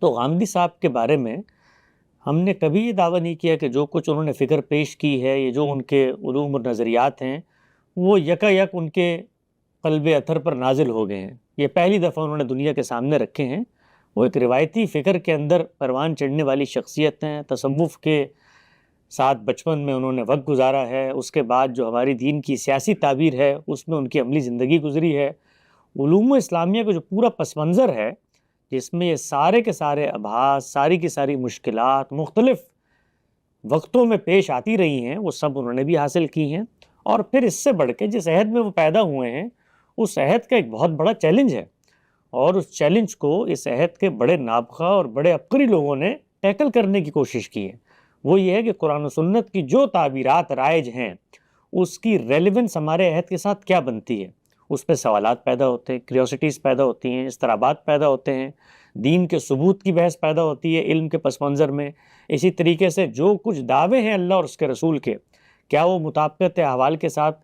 تو غامدی صاحب کے بارے میں ہم نے کبھی یہ دعویٰ نہیں کیا کہ جو کچھ انہوں نے فکر پیش کی ہے، یہ جو ان کے علوم اور نظریات ہیں، وہ یکا یک ان کے قلب اطہر پر نازل ہو گئے ہیں۔ یہ پہلی دفعہ انہوں نے دنیا کے سامنے رکھے ہیں۔ وہ ایک روایتی فکر کے اندر پروان چڑھنے والی شخصیت ہیں، تصوف کے ساتھ بچپن میں انہوں نے وقت گزارا ہے، اس کے بعد جو ہماری دین کی سیاسی تعبیر ہے اس میں ان کی عملی زندگی گزری ہے۔ علوم اسلامیہ کا جو پورا پس منظر ہے، جس میں یہ سارے کے سارے ابحاث، ساری کی ساری مشکلات مختلف وقتوں میں پیش آتی رہی ہیں، وہ سب انہوں نے بھی حاصل کی ہیں۔ اور پھر اس سے بڑھ کے جس عہد میں وہ پیدا ہوئے ہیں، اس عہد کا ایک بہت بڑا چیلنج ہے، اور اس چیلنج کو اس عہد کے بڑے نابخواہ اور بڑے عبقری لوگوں نے ٹیکل کرنے کی کوشش کی ہے۔ وہ یہ ہے کہ قرآن و سنت کی جو تعبیرات رائج ہیں، اس کی ریلیونس ہمارے عہد کے ساتھ کیا بنتی ہے۔ اس پہ سوالات پیدا ہوتے ہیں، کریوسٹیز پیدا ہوتی ہیں، اضطرابات پیدا ہوتے ہیں، دین کے ثبوت کی بحث پیدا ہوتی ہے علم کے پس منظر میں۔ اسی طریقے سے جو کچھ دعوے ہیں اللہ اور اس کے رسول کے، کیا وہ مطابقت احوال کے ساتھ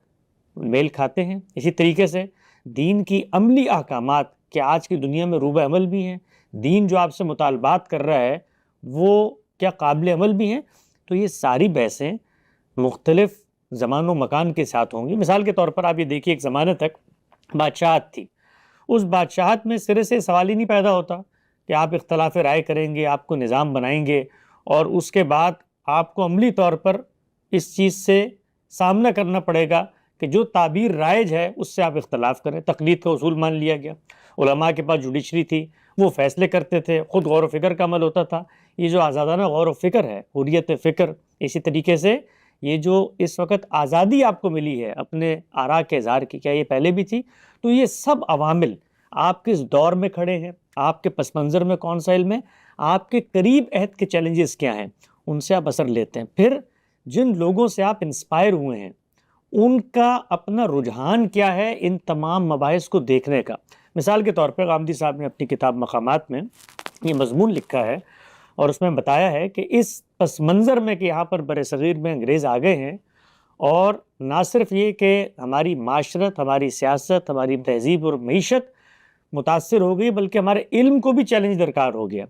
میل کھاتے ہیں؟ اسی طریقے سے دین کی عملی احکامات کیا آج کی دنیا میں روبہ عمل بھی ہیں؟ دین جو آپ سے مطالبات کر رہا ہے وہ کیا قابل عمل بھی ہیں؟ تو یہ ساری بحثیں مختلف زمان و مکان کے ساتھ ہوں گی۔ مثال کے طور پر آپ یہ دیکھیے، ایک زمانے تک بادشاہت تھی، اس بادشاہت میں سرے سے سوال ہی نہیں پیدا ہوتا کہ آپ اختلاف رائے کریں گے، آپ کو نظام بنائیں گے، اور اس کے بعد آپ کو عملی طور پر اس چیز سے سامنا کرنا پڑے گا کہ جو تعبیر رائج ہے اس سے آپ اختلاف کریں۔ تقلید کا اصول مان لیا گیا، علماء کے پاس جوڈیشری تھی، وہ فیصلے کرتے تھے، خود غور و فکر کا عمل ہوتا تھا۔ یہ جو آزادانہ غور و فکر ہے، حریت فکر، اسی طریقے سے یہ جو اس وقت آزادی آپ کو ملی ہے اپنے آراء کے اظہار کی، کیا یہ پہلے بھی تھی؟ تو یہ سب عوامل آپ کس دور میں کھڑے ہیں، آپ کے پس منظر میں کون سا علم ہے، آپ کے قریب عہد کے چیلنجز کیا ہیں، ان سے آپ اثر لیتے ہیں۔ پھر جن لوگوں سے آپ انسپائر ہوئے ہیں ان کا اپنا رجحان کیا ہے ان تمام مباحث کو دیکھنے کا۔ مثال کے طور پر غامدی صاحب نے اپنی کتاب مقامات میں یہ مضمون لکھا ہے، اور اس میں بتایا ہے کہ اس پس منظر میں کہ یہاں پر بر صغیر میں انگریز آ گئے ہیں، اور نہ صرف یہ کہ ہماری معاشرت، ہماری سیاست، ہماری تہذیب اور معیشت متاثر ہو گئی، بلکہ ہمارے علم کو بھی چیلنج درکار ہو گیا۔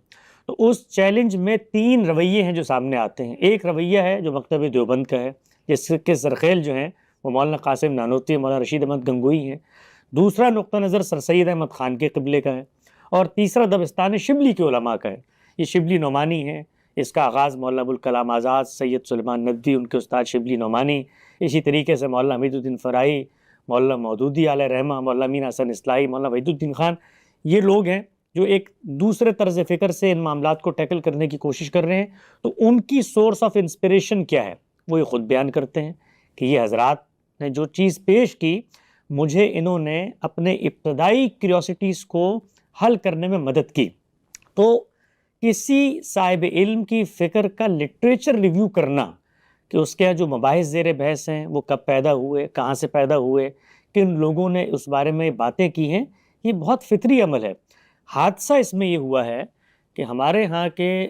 تو اس چیلنج میں 3 رویے ہیں جو سامنے آتے ہیں۔ ایک رویہ ہے جو مکتب دیوبند کا ہے، جس کے سرخیل جو ہیں وہ مولانا قاسم نانوتوی، مولانا رشید احمد گنگوئی ہیں۔ دوسرا نقطہ نظر سر سید احمد خان کے قبلے کا ہے، اور تیسرا دبستان شبلی کے علماء کا ہے۔ یہ شبلی نعمانی ہے، اس کا آغاز مولانا ابوالکلام آزاد، سید سلیمان ندوی، ان کے استاد شبلی نعمانی، اسی طریقے سے مولانا حمید الدین فرائی، مولانا مودودی علیہ رحمہ، مولانا امین حسن اصلاحی، مولانا وحید الدین خان۔ یہ لوگ ہیں جو ایک دوسرے طرز فکر سے ان معاملات کو ٹیکل کرنے کی کوشش کر رہے ہیں۔ تو ان کی سورس آف انسپریشن کیا ہے وہ یہ خود بیان کرتے ہیں کہ یہ حضرات نے جو چیز پیش کی، مجھے انہوں نے اپنے ابتدائی کیوریوسٹیز کو حل کرنے میں مدد کی۔ تو کسی صاحب علم کی فکر کا لٹریچر ریویو کرنا کہ اس کے جو مباحث زیر بحث ہیں وہ کب پیدا ہوئے، کہاں سے پیدا ہوئے، کن لوگوں نے اس بارے میں باتیں کی ہیں، یہ بہت فطری عمل ہے۔ حادثہ اس میں یہ ہوا ہے کہ ہمارے ہاں کے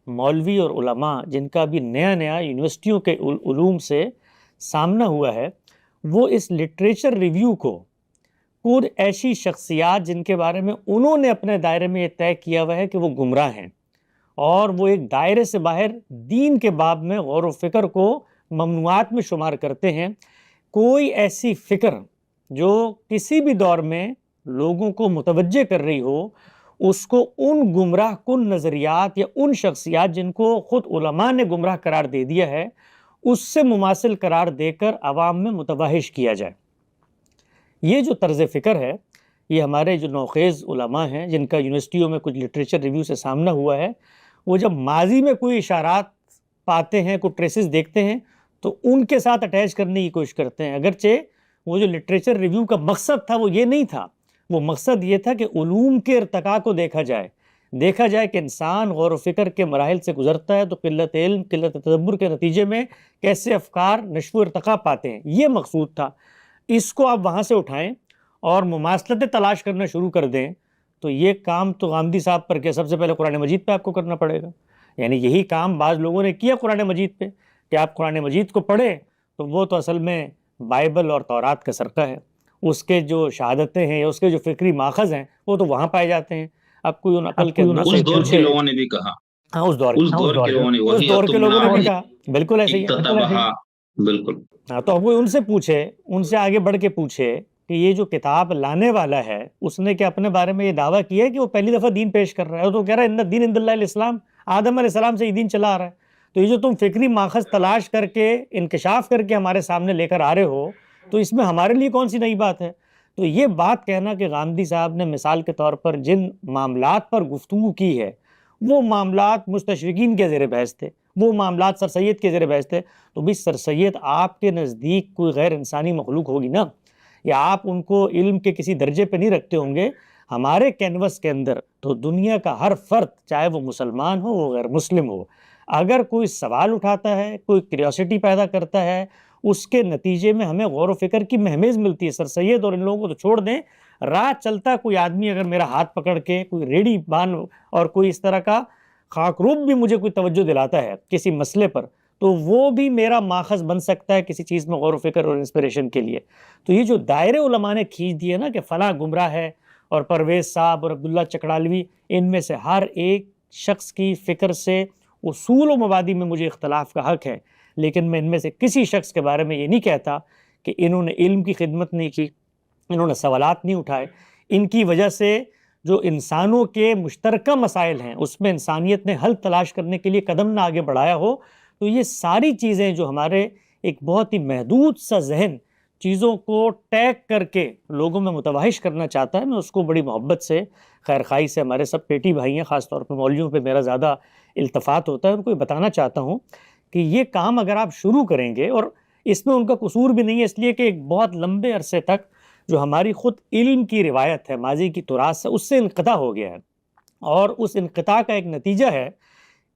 مولوی اور علماء جن کا بھی نیا نیا یونیورسٹیوں کے علوم سے سامنا ہوا ہے، وہ اس لٹریچر ریویو کو کچھ ایسی شخصیات جن کے بارے میں انہوں نے اپنے دائرے میں یہ طے کیا ہوا ہے کہ وہ گمراہ ہیں، اور وہ ایک دائرے سے باہر دین کے باب میں غور و فکر کو ممنوعات میں شمار کرتے ہیں۔ کوئی ایسی فکر جو کسی بھی دور میں لوگوں کو متوجہ کر رہی ہو، اس کو ان گمراہ کن نظریات یا ان شخصیات جن کو خود علماء نے گمراہ قرار دے دیا ہے، اس سے مماثل قرار دے کر عوام میں متوحش کیا جائے۔ یہ جو طرز فکر ہے، یہ ہمارے جو نوخیز علماء ہیں جن کا یونیورسٹیوں میں کچھ لٹریچر ریویو سے سامنا ہوا ہے، وہ جب ماضی میں کوئی اشارات پاتے ہیں، کوئی ٹریسز دیکھتے ہیں، تو ان کے ساتھ اٹیچ کرنے کی کوشش کرتے ہیں۔ اگرچہ وہ جو لٹریچر ریویو کا مقصد تھا وہ یہ نہیں تھا، وہ مقصد یہ تھا کہ علوم کے ارتقاء کو دیکھا جائے کہ انسان غور و فکر کے مراحل سے گزرتا ہے تو قلت علم، قلت تدبر کے نتیجے میں کیسے افکار نشو و ارتقاء پاتے ہیں، یہ مقصود تھا۔ اس کو آپ وہاں سے اٹھائیں اور مماثلتیں تلاش کرنا شروع کر دیں، تو یہ کام تو غامدی صاحب پر کیا، سب سے پہلے قرآن مجید پہ آپ کو کرنا پڑے گا۔ یعنی یہی کام بعض لوگوں نے کیا قرآن مجید پہ کہ آپ قرآن مجید کو پڑھیں تو وہ تو اصل میں بائبل اور تورات کا سرقہ ہے، اس کے جو شہادتیں ہیں یا اس کے جو فکری ماخذ ہیں وہ تو وہاں پائے جاتے ہیں۔ اب کوئی ان عقل کے اندر اس سے دور کے پوچھے، لوگوں نے بھی کہا، ہاں اس دور اس دور کے لوگوں نے اس وہی دور کے لوگوں نے بھی تمنا کہا، بالکل ایسے ہی ہے۔ اکتتبہا، بالکل ہاں تو اب کوئی ان سے پوچھے، ان سے آگے بڑھ کے پوچھے کہ یہ جو کتاب لانے والا ہے اس نے کیا اپنے بارے میں یہ دعویٰ کیا ہے کہ وہ پہلی دفعہ دین پیش کر رہا ہے؟ تو کہہ رہا ہے ان الدین عند اللہ الاسلام، آدم علیہ السلام سے یہ دین چلا آ رہا ہے۔ تو یہ جو تم فکری ماخذ تلاش کر کے انکشاف کر کے ہمارے سامنے لے کر آ رہے ہو، تو اس میں ہمارے لیے کون سی نئی بات ہے؟ تو یہ بات کہنا کہ غامدی صاحب نے مثال کے طور پر جن معاملات پر گفتگو کی ہے وہ معاملات مستشرقین کے زیر بحث تھے، وہ معاملات سر سید کے زیر بحث تھے، تو بھی سر سید آپ کے نزدیک کوئی غیر انسانی مخلوق ہوگی نا، یا آپ ان کو علم کے کسی درجے پہ نہیں رکھتے ہوں گے؟ ہمارے کینوس کے اندر تو دنیا کا ہر فرد، چاہے وہ مسلمان ہو وہ غیر مسلم ہو، اگر کوئی سوال اٹھاتا ہے، کوئی کریوسٹی پیدا کرتا ہے، اس کے نتیجے میں ہمیں غور و فکر کی مہمیز ملتی ہے۔ سر سید اور ان لوگوں کو تو چھوڑ دیں، راہ چلتا کوئی آدمی اگر میرا ہاتھ پکڑ کے کوئی ریڑھی باندھ اور کوئی اس طرح کا خاکروب بھی مجھے کوئی توجہ دلاتا ہے کسی مسئلے پر، تو وہ بھی میرا ماخذ بن سکتا ہے کسی چیز میں غور و فکر اور انسپریشن کے لیے۔ تو یہ جو دائرے علماء نے کھینچ دیے نا کہ فلاں گمراہ ہے اور پرویز صاحب اور عبداللہ چکڑالوی، ان میں سے ہر ایک شخص کی فکر سے اصول و مبادی میں مجھے اختلاف کا حق ہے، لیکن میں ان میں سے کسی شخص کے بارے میں یہ نہیں کہتا کہ انہوں نے علم کی خدمت نہیں کی، انہوں نے سوالات نہیں اٹھائے، ان کی وجہ سے جو انسانوں کے مشترکہ مسائل ہیں اس میں انسانیت نے حل تلاش کرنے کے لیے قدم نہ آگے بڑھایا ہو۔ تو یہ ساری چیزیں جو ہمارے ایک بہت ہی محدود سا ذہن چیزوں کو ٹیگ کر کے لوگوں میں متوحش کرنا چاہتا ہے، میں اس کو بڑی محبت سے، خیر خواہی سے، ہمارے سب پیٹی بھائی ہیں، خاص طور پہ مولویوں پہ میرا زیادہ التفات ہوتا ہے، ان کو یہ بتانا چاہتا ہوں کہ یہ کام اگر آپ شروع کریں گے، اور اس میں ان کا قصور بھی نہیں ہے، اس لیے کہ ایک بہت لمبے عرصے تک جو ہماری خود علم کی روایت ہے، ماضی کی تراث سے، اس سے انقطاع ہو گیا ہے، اور اس انقطاع کا ایک نتیجہ ہے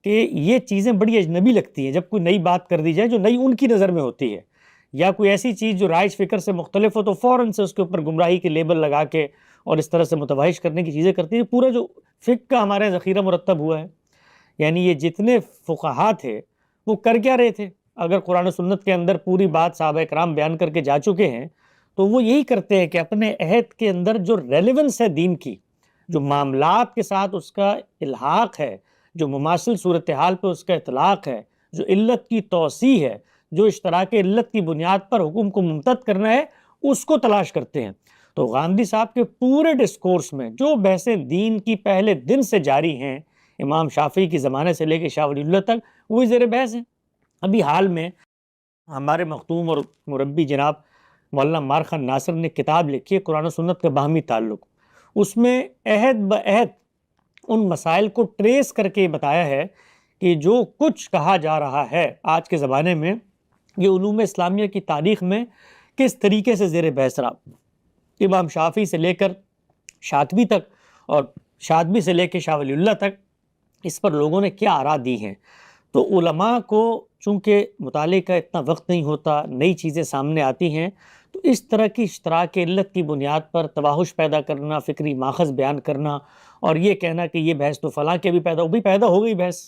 کہ یہ چیزیں بڑی اجنبی لگتی ہیں جب کوئی نئی بات کر دی جائے جو نئی ان کی نظر میں ہوتی ہے، یا کوئی ایسی چیز جو رائج فکر سے مختلف ہو تو فوراً سے اس کے اوپر گمراہی کے لیبل لگا کے اور اس طرح سے متوحش کرنے کی چیزیں کرتی ہیں۔ پورا جو فقہ کا ہمارے ذخیرہ مرتب ہوا ہے، یعنی یہ جتنے فقہا تھے وہ کر کیا رہے تھے؟ اگر قرآن و سنت کے اندر پوری بات صحابہ کرام بیان کر کے جا چکے ہیں تو وہ یہی کرتے ہیں کہ اپنے عہد کے اندر جو ریلیونس ہے دین کی، جو معاملات کے ساتھ اس کا الحاق ہے، جو مماثل صورتحال پہ اس کا اطلاق ہے، جو علت کی توسیع ہے، جو اشتراک علت کی بنیاد پر حکم کو ممتد کرنا ہے، اس کو تلاش کرتے ہیں۔ تو غامدی صاحب کے پورے ڈسکورس میں جو بحثیں دین کی پہلے دن سے جاری ہیں، امام شافعی کی زمانے سے لے کے شاہ ولی اللہ تک، وہی زیر بحث ہیں۔ ابھی حال میں ہمارے مختوم اور مربی جناب مولانا عمار خان ناصر نے کتاب لکھی ہے قرآن و سنت کا باہمی تعلق، اس میں عہد بعہد ان مسائل کو ٹریس کر کے بتایا ہے کہ جو کچھ کہا جا رہا ہے آج کے زمانے میں یہ علوم اسلامیہ کی تاریخ میں کس طریقے سے زیر بحث رہا، امام شافعی سے لے کر شاطبی تک اور شاطبی سے لے کے شاہ ولی اللہ تک، اس پر لوگوں نے کیا آراء دی ہیں۔ تو علماء کو چونکہ مطالعے کا اتنا وقت نہیں ہوتا، نئی چیزیں سامنے آتی ہیں، تو اس طرح کی اشتراک علت کی بنیاد پر تواحش پیدا کرنا، فکری ماخذ بیان کرنا اور یہ کہنا کہ یہ بحث تو فلاں کے بھی پیدا ہو گئی، بحث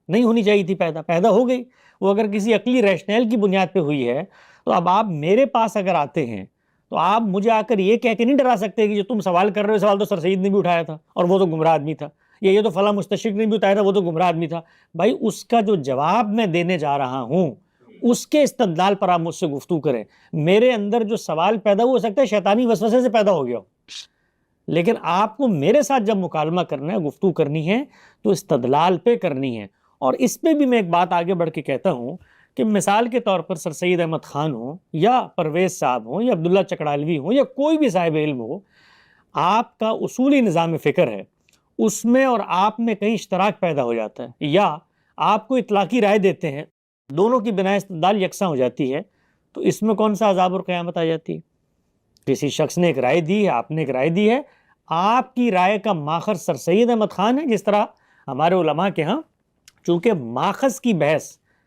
نہیں ہونی چاہیے تھی، پیدا ہو گئی، وہ اگر کسی عقلی ریشنل کی بنیاد پہ ہوئی ہے تو اب آپ میرے پاس اگر آتے ہیں تو آپ مجھے آ کر یہ کہہ کے نہیں ڈرا سکتے کہ جو تم سوال کر رہے ہو سوال تو سر سید نے بھی اٹھایا تھا اور وہ تو گمراہ آدمی تھا، یا یہ تو فلاں مستشرق نے بھی اٹھایا تھا وہ تو گمراہ آدمی تھا۔ بھائی اس کا جو جواب میں دینے جا رہا ہوں اس کے استدلال پر آپ مجھ سے گفتگو کریں۔ میرے اندر جو سوال پیدا ہو سکتا ہے شیطانی وسوسے سے پیدا ہو گیا ہو، لیکن آپ کو میرے ساتھ جب مکالمہ کرنا ہے، گفتگو کرنی ہے، تو استدلال پہ کرنی ہے۔ اور اس پہ بھی میں ایک بات آگے بڑھ کے کہتا ہوں کہ مثال کے طور پر سر سید احمد خان ہوں یا پرویز صاحب ہوں یا عبداللہ چکڑالوی ہوں یا کوئی بھی صاحب علم ہو، آپ کا اصولی نظام فکر ہے، اس میں اور آپ میں کہیں اشتراک پیدا ہو جاتا ہے یا آپ کو اطلاقی رائے دیتے ہیں، دونوں کی بنا استدلال یکساں ہو جاتی ہے، تو اس میں کون سا عذاب اور قیامت آ جاتی ہے؟ کسی شخص نے ایک رائے دی ہے، آپ نے ایک رائے دی ہے، آپ کی رائے کا ماخذ سر سید احمد خان ہے، جس طرح ہمارے علماء کے ہاں چونکہ ماخذ کی بحث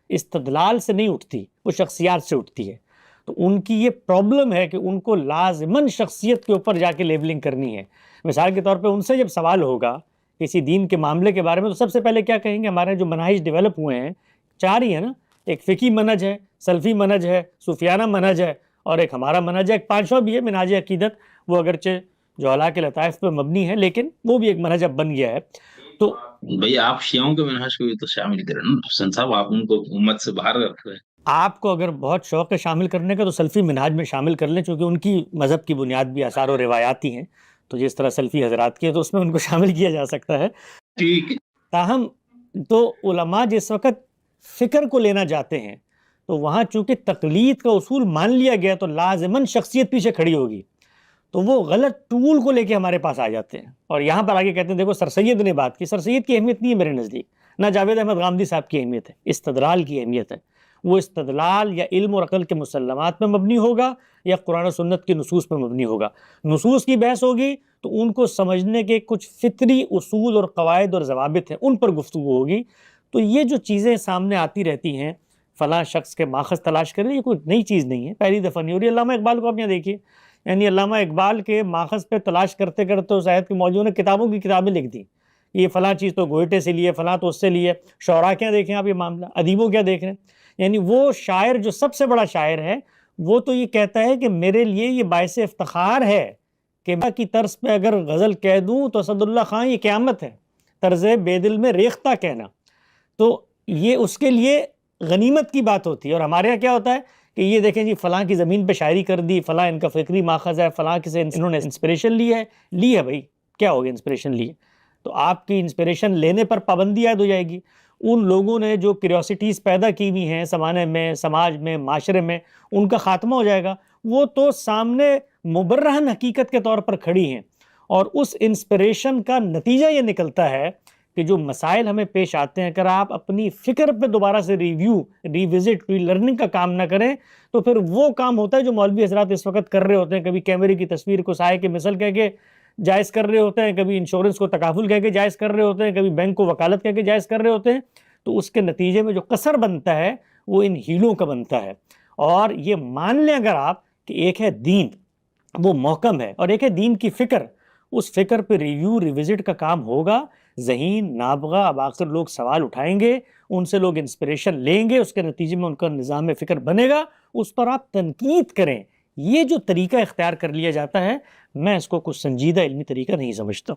استدلال سے نہیں اٹھتی، وہ شخصیات سے اٹھتی ہے، تو ان کی یہ پرابلم ہے کہ ان کو لازماً شخصیت کے اوپر جا کے لیبلنگ کرنی ہے۔ مثال کے طور پہ ان سے جب سوال ہوگا کسی دین کے معاملے کے بارے میں تو سب سے پہلے کیا کہیں گے؟ ہمارے جو مناہج ڈیولپ ہوئے ہیں چار ہی ہیں نا، ایک فقی منہج ہے، سلفی منہج ہے، صوفیانہ منہج ہے، اور ایک ہمارا منہج ہے، ایک پانچواں بھی ہے منہاج عقیدت، وہ اگرچہ جو اخلاق لطائف پہ مبنی ہے، لیکن وہ بھی ایک منہج اب بن گیا ہے. تو بھئی آپ شیعوں کے منہج کو بھی تو شامل کریں نا حسین صاحب، آپ ان کو امت سے باہر رکھ رہے ہیں. آپ کو اگر بہت شوق ہے شامل کرنے کا تو سلفی منہاج میں شامل کر لیں، چونکہ ان کی مذہب کی بنیاد بھی آثار و روایاتی ہیں، تو جس طرح سلفی حضرات کی ہے تو اس میں ان کو شامل کیا جا سکتا ہے. ٹھیک ہے. تاہم تو علماء جس وقت فکر کو لینا چاہتے ہیں تو وہاں چونکہ تقلید کا اصول مان لیا گیا تو لازماً شخصیت پیچھے کھڑی ہوگی، تو وہ غلط ٹول کو لے کے ہمارے پاس آ جاتے ہیں. اور یہاں پر آگے کہتے ہیں دیکھو سر سید نے بات کی، سر سید کی اہمیت نہیں ہے میرے نزدیک، نہ جاوید احمد غامدی صاحب کی اہمیت ہے، استدلال کی اہمیت ہے. وہ استدلال یا علم اور عقل کے مسلمات پہ مبنی ہوگا یا قرآن و سنت کے نصوص پہ مبنی ہوگا. نصوص کی بحث ہوگی تو ان کو سمجھنے کے کچھ فطری اصول اور قواعد اور ضوابط ہیں، ان پر گفتگو ہوگی. تو یہ جو چیزیں سامنے آتی رہتی ہیں فلاں شخص کے ماخذ تلاش کریں، یہ کوئی نئی چیز نہیں ہے، پہلی دفعہ نہیں ہو رہی. علامہ اقبال کو آپ یہاں دیکھیے، یعنی علامہ اقبال کے ماخذ پہ تلاش کرتے کرتے اس آیت کے موضوع نے کتابوں کی کتابیں لکھ دی، یہ فلاں چیز تو گوئٹے سے لیے، فلاں تو اس سے لیے. شعراء کیا دیکھیں آپ یہ معاملہ، ادیبوں کیا دیکھ رہے ہیں. یعنی وہ شاعر جو سب سے بڑا شاعر ہے وہ تو یہ کہتا ہے کہ میرے لیے یہ باعث افتخار ہے کہ میں کی طرز پہ اگر غزل کہہ دوں تو اسد اللہ خان یہ قیامت ہے، طرز بے دل میں ریختہ کہنا. تو یہ اس کے لیے غنیمت کی بات ہوتی ہے. اور ہمارے یہاں کیا ہوتا ہے کہ یہ دیکھیں جی فلاں کی زمین پہ شاعری کر دی، فلاں ان کا فکری ماخذ ہے، فلاں سے انہوں نے انسپریشن لی ہے. بھائی کیا ہو گیا انسپریشن لی ہے تو آپ کی انسپریشن لینے پر پابندی عائد ہو جائے گی. ان لوگوں نے جو کیوریوسٹیز پیدا کی ہوئی ہیں زمانے میں، سماج میں، معاشرے میں، ان کا خاتمہ ہو جائے گا. وہ تو سامنے مبرہن حقیقت کے طور پر کھڑی ہیں. اور اس انسپریشن کا نتیجہ یہ نکلتا ہے کہ جو مسائل ہمیں پیش آتے ہیں اگر آپ اپنی فکر پہ دوبارہ سے ریوزٹ، ری لرننگ کا کام نہ کریں تو پھر وہ کام ہوتا ہے جو مولوی حضرات اس وقت کر رہے ہوتے ہیں. کبھی کیمرے کی تصویر کو سائے کی مثل کہہ کے جائز کر رہے ہوتے ہیں، کبھی انشورنس کو تکافل کہہ کے جائز کر رہے ہوتے ہیں، کبھی بینک کو وکالت کہہ کے جائز کر رہے ہوتے ہیں. تو اس کے نتیجے میں جو قصر بنتا ہے وہ ان ہیلوں کا بنتا ہے. اور یہ مان لیں اگر آپ کہ ایک ہے دین وہ محکم ہے اور ایک ہے دین کی فکر، اس فکر پہ ریوزٹ کا کام ہوگا. ذہین نابغہ اب آخر لوگ سوال اٹھائیں گے، ان سے لوگ انسپریشن لیں گے، اس کے نتیجے میں ان کا نظام فکر بنے گا، اس پر آپ تنقید کریں. یہ جو طریقہ اختیار کر لیا جاتا ہے میں اس کو کچھ سنجیدہ علمی طریقہ نہیں سمجھتا.